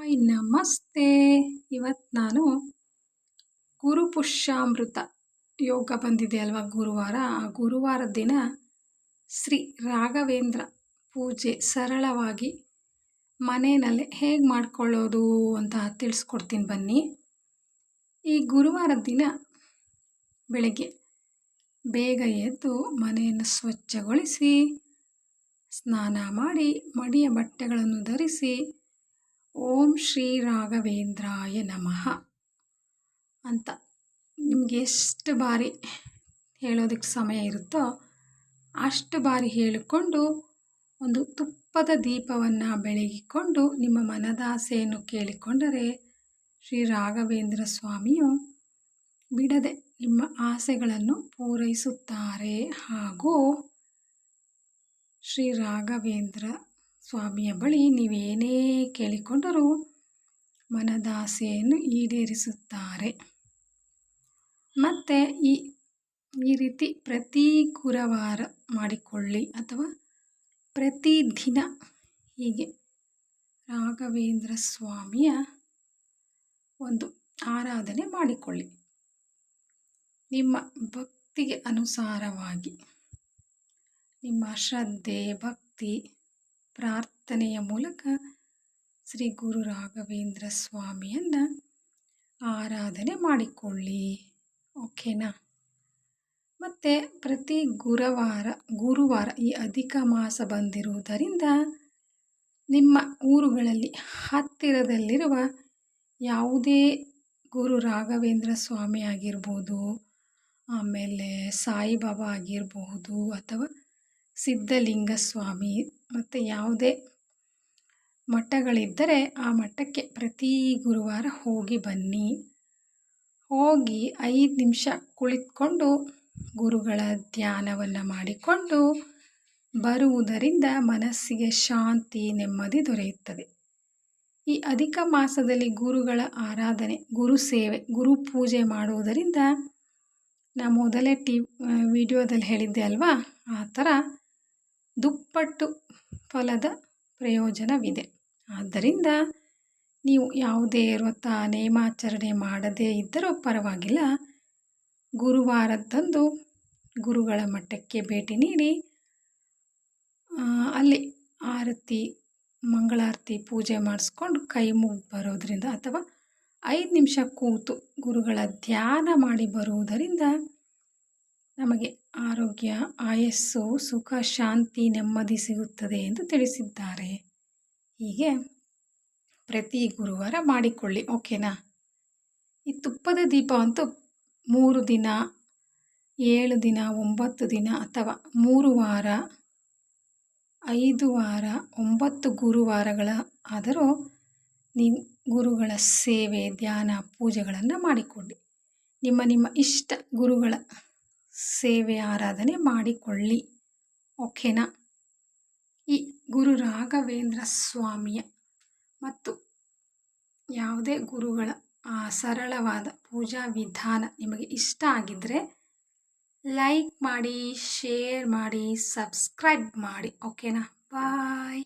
Hi ನಮಸ್ತೆ. ಇವತ್ತು ನಾನು ಗುರುಪುಷ್ಯಾಮೃತ ಯೋಗ ಬಂದಿದೆ ಅಲ್ವಾ ಗುರುವಾರ. ಆ ಗುರುವಾರದ ದಿನ ಶ್ರೀ ರಾಘವೇಂದ್ರ ಪೂಜೆ ಸರಳವಾಗಿ ಮನೆಯಲ್ಲೇ ಹೇಗೆ ಮಾಡ್ಕೊಳ್ಳೋದು ಅಂತ ತಿಳಿಸ್ಕೊಡ್ತೀನಿ ಬನ್ನಿ. ಈ ಗುರುವಾರದ ದಿನ ಬೆಳಗ್ಗೆ ಬೇಗ ಎದ್ದು ಮನೆಯನ್ನು ಸ್ವಚ್ಛಗೊಳಿಸಿ ಸ್ನಾನ ಮಾಡಿ ಮಡಿಯ ಬಟ್ಟೆಗಳನ್ನು ಧರಿಸಿ ಓಂ ಶ್ರೀ ರಾಘವೇಂದ್ರಾಯ ನಮಃ ಅಂತ ನಿಮಗೆ ಎಷ್ಟು ಬಾರಿ ಹೇಳೋದಕ್ಕೆ ಸಮಯ ಇರುತ್ತೋ ಅಷ್ಟು ಬಾರಿ ಹೇಳಿಕೊಂಡು ಒಂದು ತುಪ್ಪದ ದೀಪವನ್ನು ಬೆಳಗಿಕೊಂಡು ನಿಮ್ಮ ಮನದಾಸೆಯನ್ನು ಕೇಳಿಕೊಂಡರೆ ಶ್ರೀ ರಾಘವೇಂದ್ರ ಸ್ವಾಮಿಯು ಬಿಡದೆ ನಿಮ್ಮ ಆಸೆಗಳನ್ನು ಪೂರೈಸುತ್ತಾರೆ. ಹಾಗೂ ಶ್ರೀ ರಾಘವೇಂದ್ರ ಸ್ವಾಮಿಯ ಬಳಿ ನೀವೇನೇ ಕೇಳಿಕೊಂಡರೂ ಮನದಾಸೆಯನ್ನು ಈಡೇರಿಸುತ್ತಾರೆ. ಮತ್ತು ಈ ರೀತಿ ಪ್ರತಿ ಗುರುವಾರ ಮಾಡಿಕೊಳ್ಳಿ ಅಥವಾ ಪ್ರತಿದಿನ ಹೀಗೆ ರಾಘವೇಂದ್ರ ಸ್ವಾಮಿಯ ಒಂದು ಆರಾಧನೆ ಮಾಡಿಕೊಳ್ಳಿ. ನಿಮ್ಮ ಭಕ್ತಿಗೆ ಅನುಸಾರವಾಗಿ ನಿಮ್ಮ ಶ್ರದ್ಧೆ ಭಕ್ತಿ ಪ್ರಾರ್ಥನೆಯ ಮೂಲಕ ಶ್ರೀ ಗುರು ರಾಘವೇಂದ್ರ ಸ್ವಾಮಿಯನ್ನು ಆರಾಧನೆ ಮಾಡಿಕೊಳ್ಳಿ. ಓಕೆನಾ? ಮತ್ತು ಪ್ರತಿ ಗುರುವಾರ ಈ ಅಧಿಕ ಮಾಸ ಬಂದಿರುವುದರಿಂದ ನಿಮ್ಮ ಊರುಗಳಲ್ಲಿ ಹತ್ತಿರದಲ್ಲಿರುವ ಯಾವುದೇ ಗುರು ರಾಘವೇಂದ್ರ ಸ್ವಾಮಿ ಆಗಿರ್ಬೋದು, ಆಮೇಲೆ ಸಾಯಿಬಾಬಾ ಆಗಿರಬಹುದು, ಅಥವಾ ಸಿದ್ಧಲಿಂಗ ಸ್ವಾಮಿ ಮತ್ತು ಯಾವುದೇ ಮಠಗಳಿದ್ದರೆ ಆ ಮಠಕ್ಕೆ ಪ್ರತಿ ಗುರುವಾರ ಹೋಗಿ ಬನ್ನಿ. ಹೋಗಿ 5 ನಿಮಿಷ ಕುಳಿತುಕೊಂಡು ಗುರುಗಳ ಧ್ಯಾನವನ್ನು ಮಾಡಿಕೊಂಡು ಬರುವುದರಿಂದ ಮನಸ್ಸಿಗೆ ಶಾಂತಿ ನೆಮ್ಮದಿ ದೊರೆಯುತ್ತದೆ. ಈ ಅಧಿಕ ಮಾಸದಲ್ಲಿ ಗುರುಗಳ ಆರಾಧನೆ ಗುರು ಸೇವೆ ಗುರು ಪೂಜೆ ಮಾಡುವುದರಿಂದ ನಾನು ಮೊದಲೇ ವಿಡಿಯೋದಲ್ಲಿ ಹೇಳಿದ್ದೆ ಅಲ್ವಾ, ಆ ಥರ ದುಪ್ಪಟ್ಟು ಫಲದ ಪ್ರಯೋಜನವಿದೆ. ಆದ್ದರಿಂದ ನೀವು ಯಾವುದೇ ವ್ರತ ನೇಮಾಚರಣೆ ಮಾಡದೇ ಇದ್ದರೂ ಪರವಾಗಿಲ್ಲ, ಗುರುವಾರದಂದು ಗುರುಗಳ ಮಠಕ್ಕೆ ಭೇಟಿ ನೀಡಿ ಅಲ್ಲಿ ಆರತಿ ಮಂಗಳಾರತಿ ಪೂಜೆ ಮಾಡಿಸ್ಕೊಂಡು ಕೈ ಮುಗಿದು ಬರೋದರಿಂದ ಅಥವಾ 5 ನಿಮಿಷ ಕೂತು ಗುರುಗಳ ಧ್ಯಾನ ಮಾಡಿ ಬರುವುದರಿಂದ ನಮಗೆ ಆರೋಗ್ಯ ಆಯಸ್ಸು ಸುಖ ಶಾಂತಿ ನೆಮ್ಮದಿ ಸಿಗುತ್ತದೆ ಎಂದು ತಿಳಿಸಿದ್ದಾರೆ. ಹೀಗೆ ಪ್ರತಿ ಗುರುವಾರ ಮಾಡಿಕೊಳ್ಳಿ. ಓಕೆನಾ? ಈ ತುಪ್ಪದ ದೀಪ ಅಂತೂ 3 ದಿನ 7 ದಿನ 9 ದಿನ ಅಥವಾ 3 ವಾರ 5 ವಾರ 9 ಗುರುವಾರಗಳ ಆದರೂ ನೀವು ಗುರುಗಳ ಸೇವೆ ಧ್ಯಾನ ಪೂಜೆಗಳನ್ನು ಮಾಡಿಕೊಳ್ಳಿ. ನಿಮ್ಮ ಇಷ್ಟ ಗುರುಗಳ ಸೇವೆ ಆರಾಧನೆ ಮಾಡಿಕೊಳ್ಳಿ. ಓಕೆನಾ? ಈ ಗುರು ರಾಘವೇಂದ್ರ ಸ್ವಾಮಿಯ ಮತ್ತು ಯಾವುದೇ ಗುರುಗಳ ಆ ಸರಳವಾದ ಪೂಜಾ ವಿಧಾನ ನಿಮಗೆ ಇಷ್ಟ ಆಗಿದ್ದರೆ ಲೈಕ್ ಮಾಡಿ, ಶೇರ್ ಮಾಡಿ, ಸಬ್ಸ್ಕ್ರೈಬ್ ಮಾಡಿ. ಓಕೆನಾ? ಬಾಯ್.